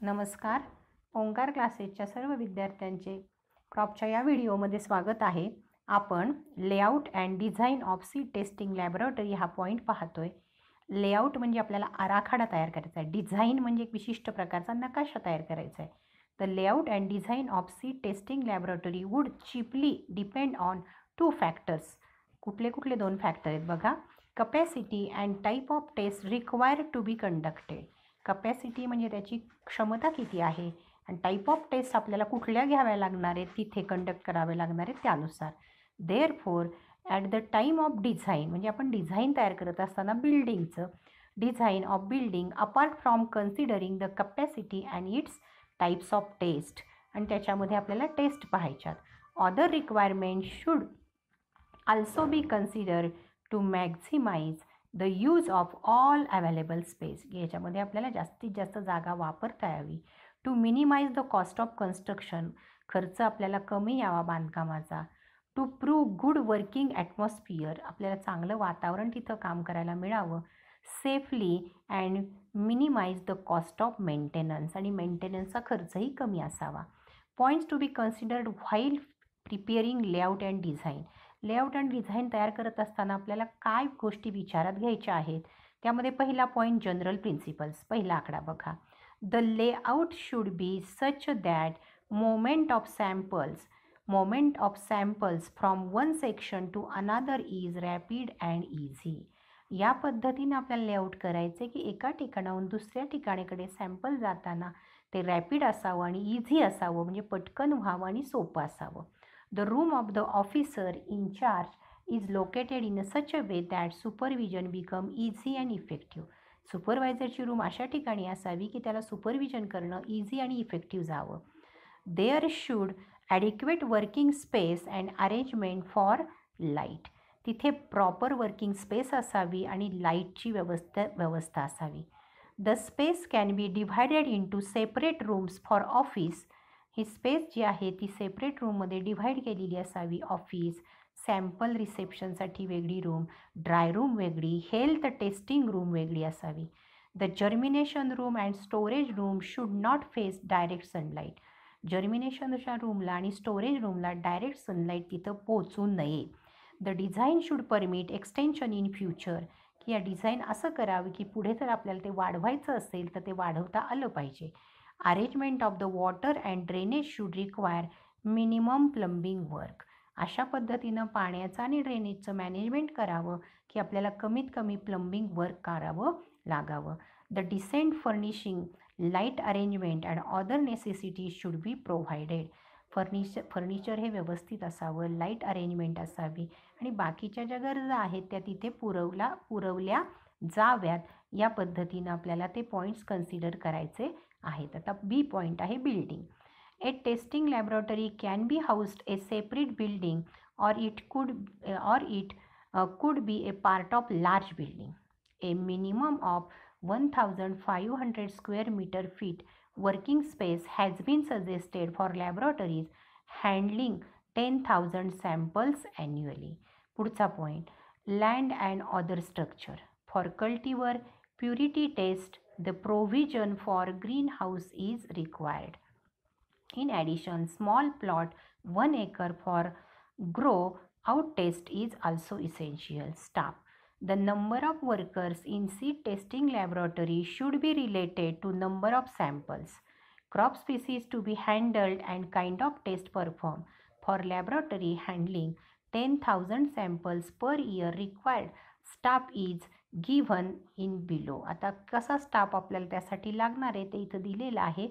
नमस्कार. ओंकार क्लासेसच्या सर्व विद्यार्थ्यांचे क्रॉपच्या या व्हिडिओमध्ये स्वागत आहे. आपण layout and design of seed testing laboratory हा पॉईंट पाहतोय. लेआउट म्हणजे आपल्याला आराखडा तयार करायचा आहे. डिझाईन म्हणजे एक विशिष्ट प्रकारचा नकाशा तयार करायचा आहे. The layout and design of seed testing laboratory would chiefly depend on 2 factors. कुठले कुठले 2 फॅक्टर आहेत बघा. Capacity and type of test required to be conducted. Capacity म्हणजे त्याची क्षमता किती आहे आणि टाईप ऑफ टेस्ट आपल्याला कुठल्या घ्याव्या लागणार आहेत, तिथे कंडक्ट करावे लागणार आहेत त्यानुसार. Therefore at the time of design म्हणजे आपण डिझाईन तयार करत असताना बिल्डिंगचं design of building apart from considering the capacity and its types of test आणि त्याच्यामध्ये आपल्याला टेस्ट पाहायच्यात. Other requirement should also be considered to maximize the use of all available space. याच्यामध्ये आपल्याला जास्तीत जास्त जागा वापरता यावी. To minimize the cost of construction, खर्च आपल्याला कमी यावा बांधकामाचा. To prove good working atmosphere, आपल्याला चांगलं वातावरण तिथं काम करायला मिळावं. Safely and minimize the cost of maintenance, आणि मेंटेनन्सचा खर्चही कमी असावा. Points to be considered while preparing layout and design. Layout and design तयार करत असताना आपल्याला काय गोष्टी विचारात घ्यायच्या आहेत, त्यामध्ये पहिला पॉईंट जनरल प्रिन्सिपल्स. पहिला आकडा बघा. The layout should be such that moment of samples from one section to another is rapid and easy. या पद्धतीने आपल्याला लेआउट करायचे की एका ठिकाणाहून दुसऱ्या ठिकाणीकडे सॅम्पल जाताना ते रॅपिड असावं आणि इझी असावं, म्हणजे पटकन व्हावं आणि सोपं असावं. The room of the officer in charge is located in such a way that supervision become easy and effective. सुपरवायझरची रूम अशा ठिकाणी असावी की त्याला सुपरविजन करणं इझी आणि इफेक्टिव्ह जावं. There should adequate working space and arrangement for light. तिथे प्रॉपर वर्किंग स्पेस असावी आणि लाईटची व्यवस्था असावी. The space can be divided into separate rooms for office. ही स्पेस जी आहे ती सेपरेट रूममध्ये डिव्हाइड केलेली असावी. ऑफिस, सॅम्पल रिसेप्शनसाठी वेगळी रूम, ड्राय रूम वेगळी, हेल्थ टेस्टिंग रूम वेगळी असावी. The germination room and storage room should not face direct sunlight. जर्मिनेशनच्या रूमला आणि स्टोरेज रूमला डायरेक्ट सनलाईट तिथं पोचू नये. The design should permit extension in future, की या डिझाईन असं करावं की पुढे जर आपल्याला ते वाढवायचं असेल तर ते वाढवता आलं पाहिजे. Arrangement of the water and drainage should require minimum plumbing work. अशा पद्धतीनं पाण्याचं आणि ड्रेनेजचं मॅनेजमेंट करावं की आपल्याला कमीत कमी प्लंबिंग वर्क करावं लागावं. The decent furnishing, light arrangement and other necessities should be provided. Furniture हे व्यवस्थित असावं, लाईट अरेंजमेंट असावी आणि बाकीच्या ज्या गरजा आहेत त्या तिथे पुरवल्या जाव्यात. या पद्धतीनं आपल्याला ते पॉईंट्स कन्सिडर करायचे आहेत. आता बी पॉईंट आहे building. A testing laboratory can be housed a separate building or it could be a part of large building. A minimum of 1500 square metre feet working space has been suggested for laboratories handling 10,000 samples annually. पुढचा point, land and other structure. For cultivar purity test the provision for greenhouse is required. In addition, small plot 1 acre for grow out test is also essential. Staff. The number of workers in seed testing laboratory should be related to number of samples. Crop species to be handled and kind of test performed. For laboratory handling 10,000 samples per year required. Staff is given in below. आता कसा staff आपल्याला त्यासाठी लागणार आहे ते इथं दिलेलं आहे.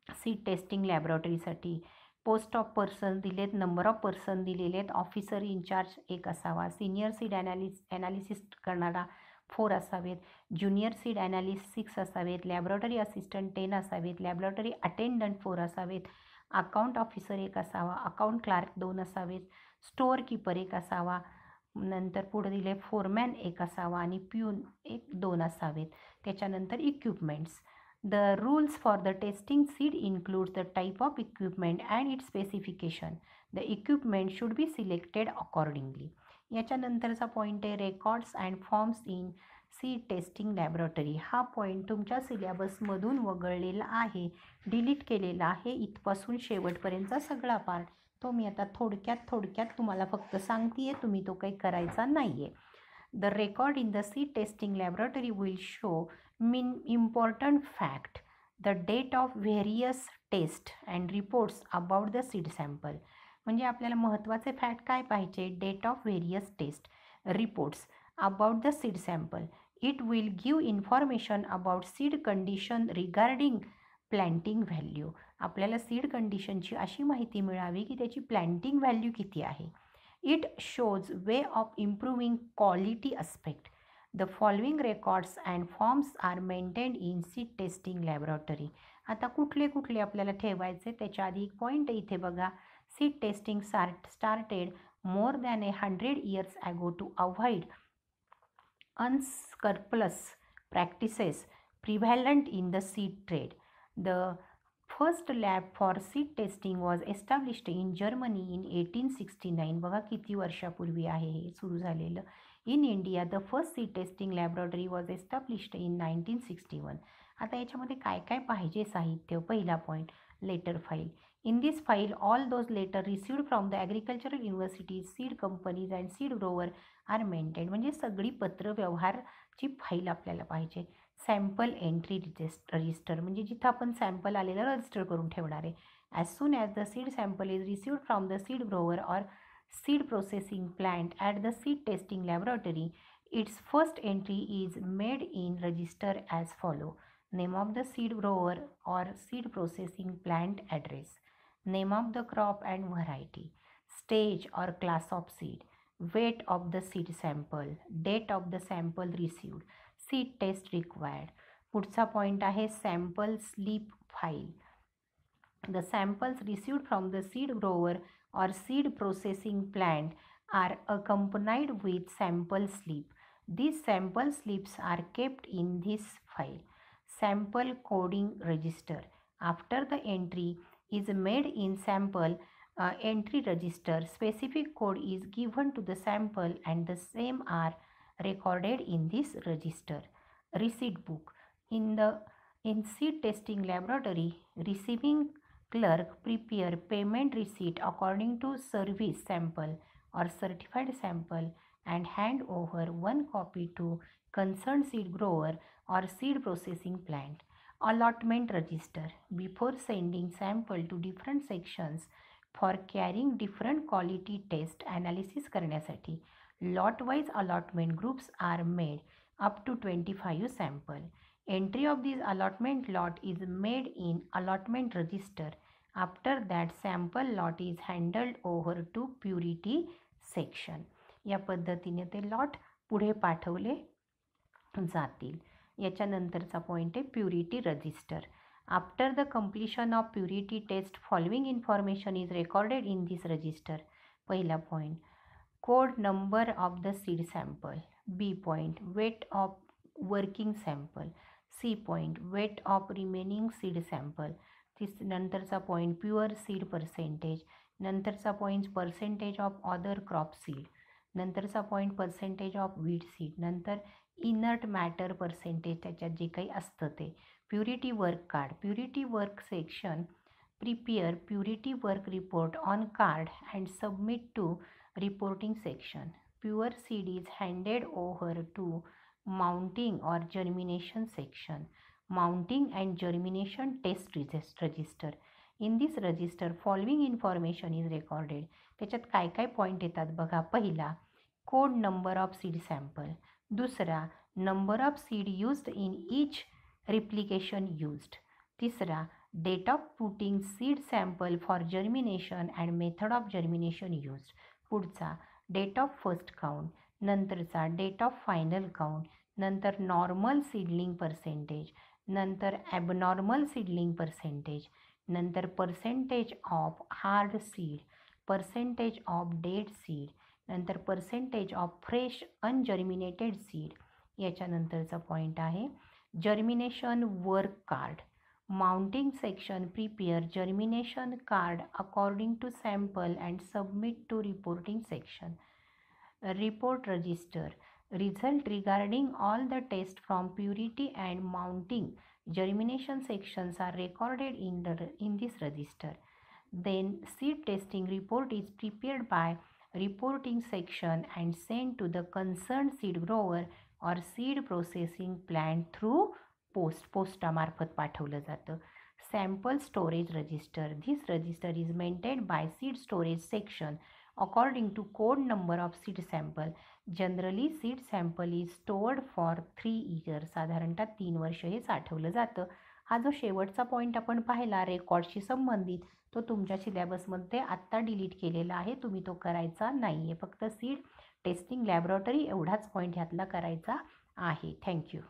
सीड टेस्टिंग लॅबोरेटरीसाठी पोस्ट ऑफ पर्सन दिलेत, नंबर ऑफ पर्सन दिलेले आहेत. ऑफिसर इन्चार्ज 1 असावा, सिनियर सीड ॲनालिसिस करणारा 4 असावेत, ज्युनियर सीड ॲनालिस्ट 6 असावेत, लॅबोरेटरी असिस्टंट 10 असावेत, लॅबोरेटरी अटेंडंट 4 असावेत, अकाउंट ऑफिसर 1 असावा, अकाउंट क्लार्क 2 असावेत, स्टोअर कीपर 1 असावा. नंतर पुढे दिले फोरमॅन 1 असावा आणि प्यून 1-2 असावेत. त्याच्यानंतर equipments. The rules for the testing seed includes the type of equipment and its specification. The equipment should be selected accordingly. याच्यानंतरचा पॉईंट आहे records and forms in seed testing laboratory. हा point तुमच्या सिलेबसमधून वगळलेला आहे, delete केलेला आहे. इथपासून शेवटपर्यंतचा सगळा पार्ट तो मी आता थोडक्यात तुम्हाला फक्त सांगते आहे, तुम्ही तो काही करायचा नाही आहे. The record in the seed testing laboratory will show important fact, the date of various tests and reports about the seed sample. म्हणजे आपल्याला महत्त्वाचे फॅक्ट काय पाहिजे? Date of various test, reports about the seed sample. It will give information about seed condition regarding planting value. आपल्याला seed कंडिशनची अशी माहिती मिळावी की त्याची प्लॅन्टिंग व्हॅल्यू किती आहे. It shows way of improving quality aspect. The following records and forms are maintained in seed testing laboratory. आता कुठले आपल्याला ठेवायचे त्याच्या आधी एक पॉईंट इथे बघा. Seed testing started more than 100 years ago to avoid unscrupulous practices prevalent in the seed trade. The first lab for seed testing was established in Germany in 1869. बघा किती वर्षापूर्वी आहे हे सुरू झालेलं. In India the first seed testing laboratory was established in 1961. आता याच्यामध्ये काय काय पाहिजे साहित्य? पहिला point, letter file. In this file all those letter received from the agricultural universities, seed companies and seed grower are maintain. म्हणजे सगळी पत्र व्यवहारची फाईल आपल्याला पाहिजे. सॅम्पल एंट्री रजिस्टर म्हणजे जिथं आपण सॅम्पल आलेलं रजिस्टर करून ठेवणार आहे. As soon as the seed sample is received from the seed Grover or seed processing plant at the seed testing laboratory, it's first entry is made in register as follow. Name of the seed Grover or seed processing plant address, name of the crop and variety, stage or class of seed, weight of the seed sample, date of the sample received, seed test required. पुढचा point आहे sample slip file. The samples received from the seed grower or seed processing plant are accompanied with sample slip. These sample slips are kept in this file. Sample coding register. After the entry is made in sample entry register, specific code is given to the sample and the same are recorded in this register. Receipt book. In seed testing laboratory, receiving clerk prepare payment receipt according to service sample or certified sample and hand over one copy to concerned seed grower or seed processing plant. Allotment register. Before sending sample to different sections for carrying different quality test analysis करण्यासाठी lot wise allotment groups are made up to 25 sample. Entry of this allotment lot is made in allotment register. After that sample lot is handed over to purity section. या पद्धतीने ते lot पुढे पाठवले जातील. याच्यानंतरचा point आहे purity register. After the completion of purity test following information is recorded in this register. पहिला point, code number of the seed sample. B point, weight of working sample. C point, weight of remaining seed sample. नंतरचा point pure seed percentage. नंतरचा point percentage of other crop seed. नंतरचा point percentage of weed seed. नंतर inert matter percentage, त्याच्यात जे काही असतं ते. Purity work card. Purity work section prepare purity work report on card and submit to reporting section. Pure seed is handed over to mounting or germination section. Mounting and germination test register. In this register following information is recorded. त्याच्यात काय काय point येतात बघा. पहिला, code number of seed sample. दुसरा, number of seed used in each replication used. तिसरा, date of putting seed sample for germination and method of germination used. पुढचा, date of first count. नंतरचा डेट ऑफ फायनल काउंट. नंतर normal seedling percentage. नंतर abnormal seedling percentage. नंतर percentage of hard seed. Percentage of dead seed. नंतर percentage of fresh ungerminated seed. याच्यानंतरचा point आहे germination work card. Mounting section prepare germination card according to sample and submit to reporting section. Report register. Result regarding all the tests from purity and mounting germination sections are recorded in this register. Then seed testing report is prepared by reporting section and sent to the concerned seed grower or seed processing plant through पोस्टामार्फत पाठवलं जातं. Sample storage register. This register is maintained by seed storage section according to code number of seed sample. Generally seed sample is stored for 3 years. साधारणतः 3 वर्ष हे साठवलं जातं. हा जो शेवटचा पॉईंट आपण पाहिला रेकॉर्डशी संबंधित तो तुमच्या सिलेबसमध्ये आत्ता डिलीट केलेला आहे. तुम्ही तो करायचा नाही आहे. फक्त सीड टेस्टिंग लॅबोरेटरी एवढाच पॉईंट ह्यातला करायचा आहे. थँक्यू.